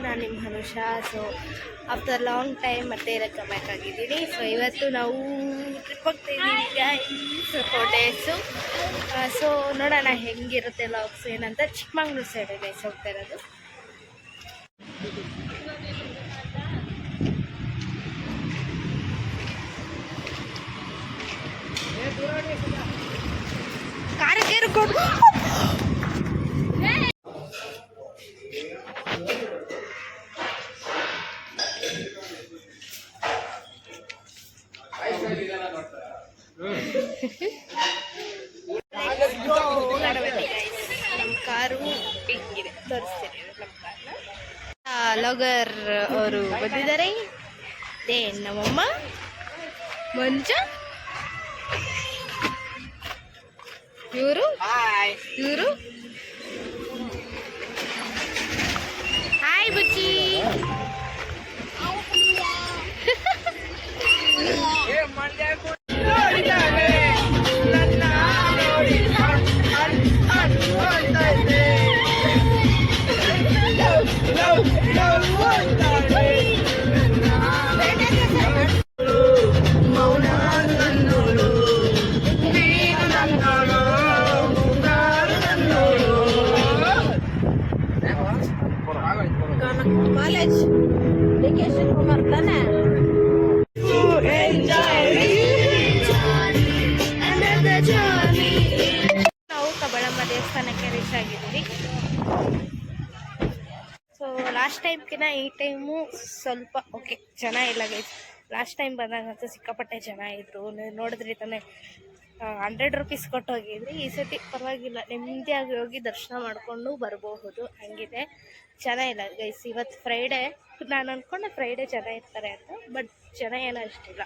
ನಾನು ನಿಮ್ಮ ಹನುಷಾ. So after long time ಮತ್ತೆ ಇದಕ್ಕೆ ಬ್ಯಾಕ್ ಆಗಿದ್ದೀನಿ. ಸೊ ಇವತ್ತು ನಾವು ಟ್ರಿಪ್ ಹೋಗ್ತಾ ಇದ್ದೀವಿ 4 ಡೇಸು. ಸೊ ನೋಡೋಣ ಹೆಂಗಿರುತ್ತೆ ಲಾಗ್ಸ್ ಏನಂತ. ಚಿಕ್ಕಮಂಗ್ಳೂರು ಸೈಡ್ ಗೈಸ್ ಹೋಗ್ತಾ ಇರೋದು. ಕಾರಿಗೆ ಏರ್ಕೊಂಡು ನಮ್ಮ ಕಾರು ಹಿಂಗಿದೆ ತೋರಿಸ್ತೀನಿ. ನಮ್ಮ ಕಾರ್ನ ಲಾಗರ್ ಅವರು ಬಂದಿದ್ದಾರೆ. ನಮ್ಮಮ್ಮ ಮಂಜು, ಇವರು ಹಾಯ್ ಬುಚ್ಚಿ. ಕಾಲೇಜ್ ವೆಕೇಶನ್ ಬರ್ತಾನೆ. ನಾವು ಕಬ್ಬಳಮ್ಮ ದೇವಸ್ಥಾನಕ್ಕೆ ರೀಚ್ ಆಗಿದ್ದೀವಿ. ಸೊ ಲಾಸ್ಟ್ ಟೈಮ್ಕಿನ್ನ ಈ ಟೈಮು ಸ್ವಲ್ಪ ಓಕೆ ಜನ ಇಲ್ಲ ಗೈಸ್. ಲಾಸ್ಟ್ ಟೈಮ್ ಬಂದಾಗಂತೂ ಸಿಕ್ಕಾಪಟ್ಟೆ ಜನ ಇದ್ರು. ನೀವು ನೋಡಿದ್ರಿ ತಾನೇ, 100 ರೂಪೀಸ್ ಕೊಟ್ಟು ಹೋಗಿದ್ರಿ. ಈ ಸತಿ ಪರವಾಗಿಲ್ಲ, ನೆಮ್ಮದಿಯಾಗಿ ಹೋಗಿ ದರ್ಶನ ಮಾಡಿಕೊಂಡು ಬರಬಹುದು. ಹಂಗಿದೆ, ಜನ ಇಲ್ಲ ಗೈಸ್. ಇವತ್ತು ಫ್ರೈಡೇ, ನಾನು ಅಂದ್ಕೊಂಡೆ ಫ್ರೈಡೇ ಜನ ಇರ್ತಾರೆ ಅಂತ, ಬಟ್ ಜನ ಏನೋ ಅಷ್ಟಿಲ್ಲ.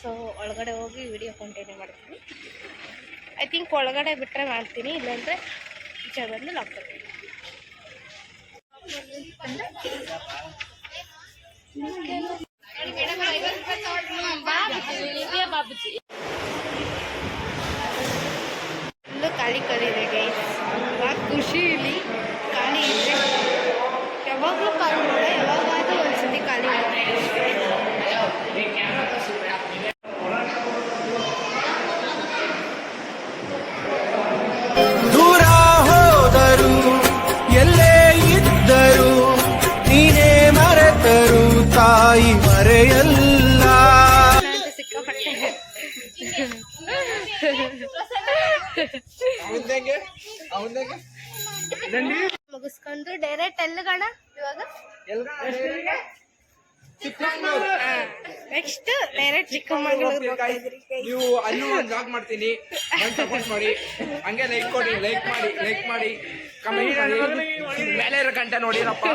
ಸೊ ಒಳಗಡೆ ಹೋಗಿ ವಿಡಿಯೋ ಕಂಟಿನ್ಯೂ ಮಾಡ್ತೀನಿ. ಐ ಥಿಂಕ್ ಒಳಗಡೆ ಬಿಟ್ಟರೆ ಮಾಡ್ತೀನಿ, ಇಲ್ಲಾಂದರೆ ಈಚೆ ಬಂದು ಲಾಕ್ ಮಾಡ್ತೀನಿ. ಫುಲ್ಲು ಖಾಲಿ ಇದೆ ಗೈಸ್. ಖುಷಿ ಇಲ್ಲಿ ಖಾಲಿ ಇದೆ. ಯಾವಾಗಲೂ ಖಾಲಿ ಮಾಡ, ಯಾವಾಗಾದ್ರೂ ಒಂದ್ಸತಿ ಖಾಲಿ ಮಾಡ್ತಾರೆ. ದೂರ ಹೋದರು ಎಲ್ಲೇ ಇದ್ದರು ನೀನೇ ಮರೆತರು ತಾಯಿ ಮರೆಯಲ್ಲ. ಸಿಕ್ಕಾಪಟ್ಟೆ ಮುಗಿಸ್ಕೊಂಡು ಡೈರೆಕ್ಟ್ ಎಲ್ಲಿಗಣ ಇವಾಗ? Next direct Chikkamagaluru. ನೀವು ಅಲ್ಲೂ ಒಂದು ಜಾಗ್ ಮಾಡ್ತೀನಿ, ಸಪೋರ್ಟ್ ಮಾಡಿ, ಹಂಗೆ ಲೈಕ್ ಕೊಡಿ, ಲೈಕ್ ಮಾಡಿ ಕಮೆಂಟ್ ಮಾಡಿ, ಮೇಲೆ ಇರೋ ಗಂಟೆ ನೋಡಿರಪ್ಪ.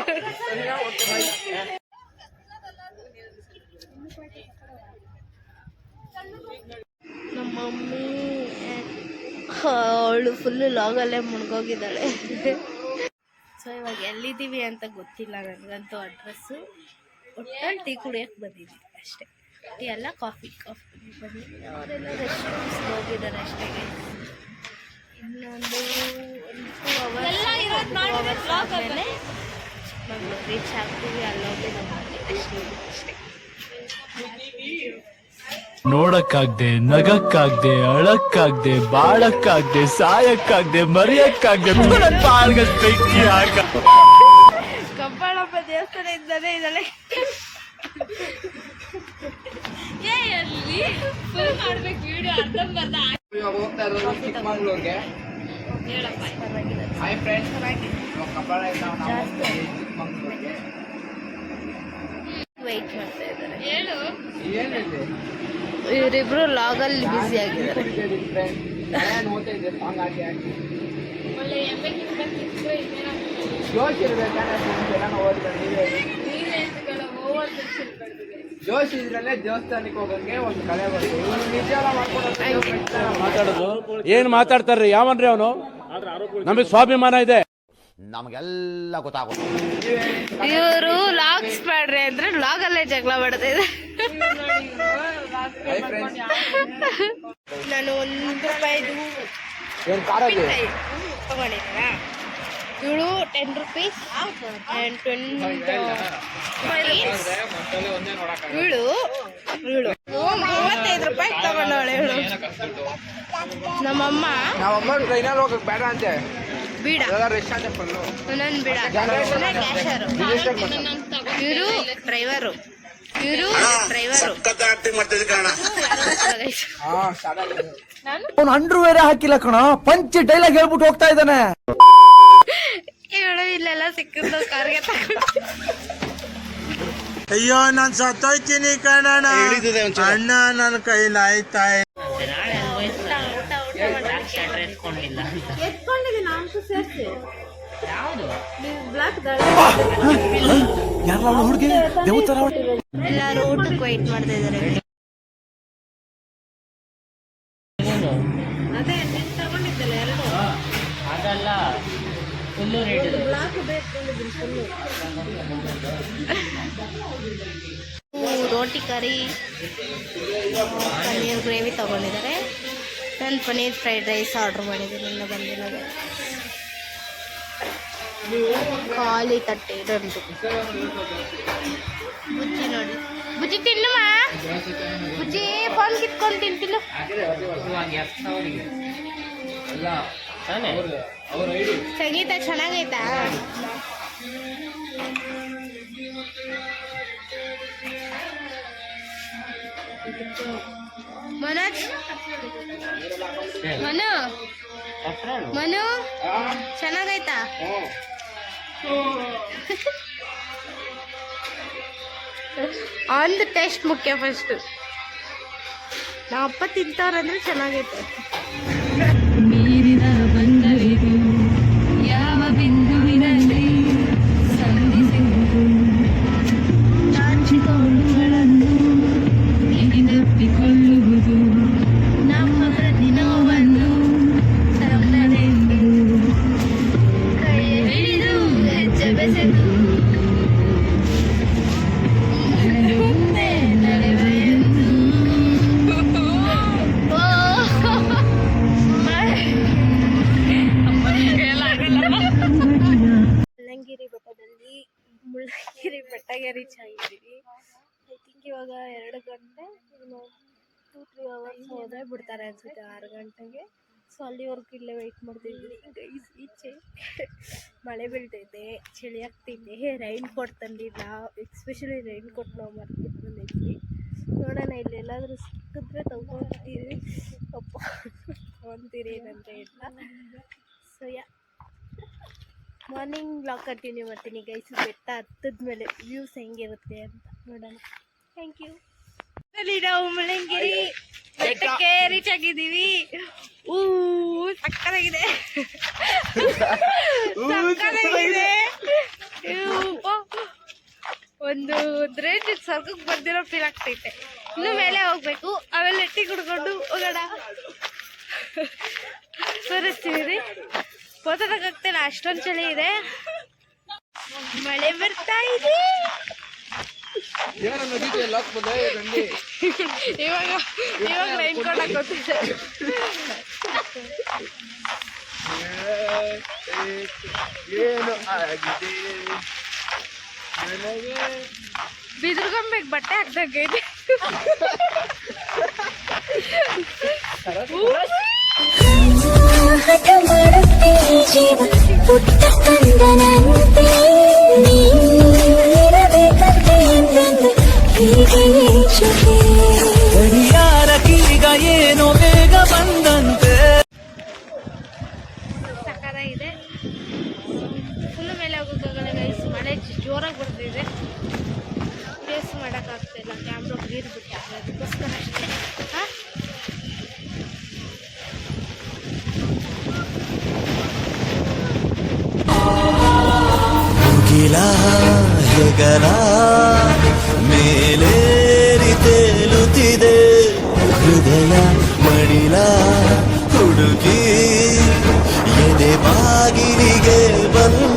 ನಮ್ಮ ಮಮ್ಮಿ ಅವಳು ಫುಲ್ಲು ಲಾಗಲ್ಲೇ ಮುಳುಗೋಗಿದ್ದಾಳೆ. ಸೊ ಇವಾಗ ಎಲ್ಲಿದ್ದೀವಿ ಅಂತ ಗೊತ್ತಿಲ್ಲ ನನಗಂತೂ ಅಡ್ರೆಸ್ಸು. ಒಟ್ಟಲ್ಲಿ ಟೀ ಕುಡಿಯೋಕ್ಕೆ ಬಂದಿದ್ದೀವಿ ಅಷ್ಟೇ. ಟೀ ಅಲ್ಲ, ಕಾಫಿ ಬಂದಿದ್ದೀವಿ. ಅವರೆಲ್ಲ ರೆಸ್ಟೋರೆಂಟ್ಸ್ಗೆ ಹೋಗಿದ್ದಾರೆ ಅಷ್ಟೇ. ಇನ್ನೊಂದು 2 ಅವರ್ಸ್ ಆದಮೇಲೆ ಚಿಕ್ಕಮಗಳೂರು ರೀಚ್ ಆಗ್ತೀವಿ. ಅಲ್ಲೋಗಿ ಅಷ್ಟೇ. ನೋಡಕ್ಕಾಗ್ದೆ, ನಗಕ್ಕಾಗ್ದೆ, ಅಳಕ್ಕಾಗ್ದೆ, ಬಾಳಕ್ಕಾಗ್ದೆ, ಸಾಯಕ್ಕಾಗ್ದೆ, ಮರಿಯಕ್ಕಾಗ್ದೆ, ಬೆಂಕಿ ಆಗ. ಕಬ್ಬಳಮ್ಮ ದೇವಸ್ಥಾನ ಇದ್ದಾನೆ ಇದಳೆ. ಹೋಗ್ತಾ ಇರೋದು ಚಿಕ್ಕಮಗಳೂರಿಗೆ. ಹಾಯ್ ಫ್ರೆಂಡ್ಸ್, ಕಬ್ಬಳ ಚಿಕ್ಕಮಗಳೂರಿಗೆ ವೆಯ್ಟ್ ಮಾಡ್ತಾ ಇದ್ದಾರೆ. ಏನಿದೆ, ಇವರಿಬ್ರು ಲಾಗಲ್ಲಿ ಬ್ಯುಸಿ ಆಗಿದ್ದಾರೆ. ಜೋಶ್ ಇರ್ಬೇಕಾದ್ರೆ ಎಲ್ಲ ಓದಿಲ್ಲ ನೀವೇ ಜೋಶ್ ಇದ್ರಲ್ಲೇ ದೇವಸ್ಥಾನಕ್ಕೆ ಹೋಗಂಗೆ ಒಂದು ಕಲೆ ಬರ್ತದೆ ನಿಜ ಮಾತಾಡೋದು ಏನ್ ಮಾತಾಡ್ತಾರ್ರಿ ಯಾವನ್ರಿ ಅವನು ನಮಗೆ ಸ್ವಾಭಿಮಾನ ಇದೆ ನಮಗೆಲ್ಲ ಗೊತ್ತಾಗುತ್ತೆ. ಇವರು ಲಾಗ್ಸ್ ಮಾಡ್ರಿ ಅಂದ್ರೆ ಲಾಗ್ ಅಲ್ಲೇ ಜಗಳ ಮಾಡ್ತಿದ್ದೆ. ನಾನು ₹1 ಏನು ಕಾರಲ್ಲಿ ತಗೊಂಡಿದ್ದೀರಾ? ಇವಳು ₹10 and 20 ಇವಳು ₹35 ತಗೊಂಡವಳೆ. ಇವಳು ನಮ್ಮಮ್ಮ ನಾವಮ್ಮ ಟ್ರೈನಲ್ಲಿ ಹೋಗಕ್ ಬೇಡ ಅಂತೆ ಬೀಡ ಎಲ್ಲ ರಶ್ ಅಂತೆ ಫುಲ್ಲು ನನ್ನ ಬೀಡ ಕ್ಯಾಶರು. ಇವರು ಡ್ರೈವರು ಅವ್ನು ಅಂಡ್ರು ಬೇರೆ ಹಾಕಿಲ್ಲ ಕಣ ಪಂಚ್ ಡೈಲಾಗ್ ಹೇಳ್ಬಿಟ್ಟು ಹೋಗ್ತಾ ಇದ್ದಾನೆ. ಇವಳು ಇಲ್ಲೆಲ್ಲ ಸಿಕ್ಕಿದ್ದು ಕಾರ್ಗೆ ಅಯ್ಯೋ ನಾನ್ ಸತ್ತೋಯ್ತೀನಿ ಕಣ ಅಣ್ಣ ನನ್ನ ಕೈಲಾಯ್ತಾ ಯಾರ ಹುಡುಗಿ ದೇವತರ ಎಲ್ಲಾರು ಊಟಕ್ಕೆ ವೈಟ್ ಮಾಡ್ತಾ ಇದಾರೆ. ರೋಟಿ ಕರಿ ಪನ್ನೀರ್ ಗ್ರೇವಿ ತಗೊಂಡಿದ್ದಾರೆ. ನಾನು ಪನ್ನೀರ್ ಫ್ರೈಡ್ ರೈಸ್ ಆರ್ಡರ್ ಮಾಡಿದ್ದೀನಿ, ಇನ್ನು ಬಂದಿಲ್ಲ. ಖಾಲಿ ತಟ್ಟೆ ಇದಂತು. ಬುಜ್ಜಿ ನೋಡಿ, ಬುಜ್ಜಿ ತಿನ್ನುವ, ಬುಜ್ಜಿ ಫೋನ್ ಕಿತ್ಕೊಂಡು ತಿಂತಿಲ್ಲ. ಸಂಗೀತ ಚೆನ್ನಾಗೈತಾ? ಮನೋಜ್ ಮನು ಚೆನ್ನಾಗೈತಾ? ಒಂದು ಟೇಸ್ಟ್ ಮುಖ್ಯ ಫಸ್ಟ್. ನಮ್ಮ ಅಪ್ಪ ತಿಂತವ್ರಂದ್ರೆ ಚೆನ್ನಾಗೈತೆ. ಮೀರಿದ ಬಂದರಿದು ಯಾವ ಬಿಂದುವಿನಲ್ಲಿ ಸಂಧಿಸುವುದು ಚಾಚಿತೋಳುಗಳನ್ನು ನೆನಪಿಕೊಳ್ಳುವುದು ನಮ್ಮ ಪ್ರತಿನೋವನ್ನು ತರಲೆಂದು ಕೈ ಹಿಡಿದು ಹೆಜ್ಜೆ ಬೆಸೆದು ಮುಂದೆ ನಡೆವೆಂದು ಮುಳ್ಳಂಗಿರಿ ಬೆಟ್ಟಗೆ ರೀಚ್ ಆಗಿದ್ದೀವಿ. ಐ ಥಿಂಕ್ ಇವಾಗ 2 ಗಂಟೆ, 2-3 ಅವರ್ಸ್ ಹೋದರೆ ಬಿಡ್ತಾರೆ ಅನ್ಸುತ್ತೆ 6 ಗಂಟೆಗೆ. ಸೊ ಅಲ್ಲಿವರೆಗೂ ಇಲ್ಲೇ ವೆಯ್ಟ್ ಮಾಡ್ತಿದ್ವಿ. ಗೈಸ್ ಈಚೆ ಮಳೆ ಬೀಳ್ತೈತೆ, ಚಳಿ ಆಗ್ತಿದೆ. ರೈನ್ ಕೋಟ್ ತಂದಿಲ್ಲ, ಎಕ್ಸ್ಪೆಷಲಿ ರೈನ್ ಕೋಟ್ ನಾವು ಮಾರ್ಕೆಟ್ ಬಂದಿದ್ವಿ. ನೋಡೋಣ ಇಲ್ಲೆಲ್ಲಾದರೂ ಸಿಕ್ಕಿದ್ರೆ ತಗೊಂತೀವಿ. ಅಪ್ಪ ತೊಗೊತೀರಿ ಏನಂತ ಇಲ್ಲ. ಸೊ ಮಾರ್ನಿಂಗ್ ಬ್ಲಾಗ್ ಕಂಟಿನ್ಯೂ ಮಾಡ್ತೀನಿ ಗೈಸ್. ಬೆಟ್ಟ ಹತ್ತದ ಮೇಲೆ ವ್ಯೂಸ್ ಹೆಂಗಿರುತ್ತೆ ಅಂತ ನೋಡೋಣ. Thank you. ನಾವು ಮುಳ್ಳಂಗಿರಿ ಬೆಟ್ಟಕ್ಕೆ ರೀಚ್ ಆಗಿದ್ದೀವಿ. ಸಕ್ಕತ್ತಾಗಿದೆ, ಸಕ್ಕತ್ತಾಗಿದೆ. ಒಂದು ರೇಂಜ್ ಸ್ವರ್ಗಕ್ಕೆ ಬಂದಿರೋ ಫೀಲ್ ಆಗ್ತೈತೆ. ಇನ್ನು ಮೇಲೆ ಹೋಗ್ಬೇಕು, ಆಮೇಲೆ ಟೀ ಕುಡ್ಕೊಂಡು ಹೋಗೋಣ. ತೋರಿಸ್ತೀವಿ. ಫೋಟೋ ತಗೋಗ್ತಿಲ್ಲ, ಅಷ್ಟೊಂದು ಚಳಿ ಇದೆ. ಮಳೆ ಬರ್ತಾ ಇದೆ. ಇವಾಗ ರೈನ್ ಕೋಟ್ ಹಾಕೋತಿದ್ದೆ. ಏನು ಆಗಿದೆ ಬಿದಿರ್ಗೊಂಬೇಕು, ಬಟ್ಟೆ ಹಾಕ್ದಂಗೈತೆ. ಹಠ ಮಾಡುತ್ತೆ ಜೀವ ಪುಟ್ಟ ಕಂದನಂತೆ ನೀರಬೇಕಂತೆ ಎಂದೆಂದು ಹೀಗೆ ಚುಕೆ ಗಡಿಯಾರಕ್ಕೀಗ ಏನೋ ಬೇಗ ಬಂದಂತೆ. ಸಕ್ಕತ್ತಾಗಿದೆ. ಫುಲ್ ಮೇಲೆ ಹೋಗೋಕ್ಕಾಗಲ್ಲ ಗೈಸ್, ಮಳೆ ಜೋರಾಗಿ ಬರ್ತಿದೆ. ಫೇಸ್ ಮಾಡೋಕ್ಕಾಗ್ತಾಯಿಲ್ಲ, ಕ್ಯಾಮ್ರಾ ನೀರು ಬಿಟ್ಟಿದೆ, ಅದಕ್ಕೋಸ್ಕರ ಅಷ್ಟೇ. ಮುಗಿಲ ಹೆಗಲ ಮೇಲೇರಿ ತೇಲುತ್ತಿದೆ ಹೃದಯ ಮಡಿಲ ಹುಡುಕಿ ಎದೆ ಬಾಗಿಲಿಗೆ ಬಂದ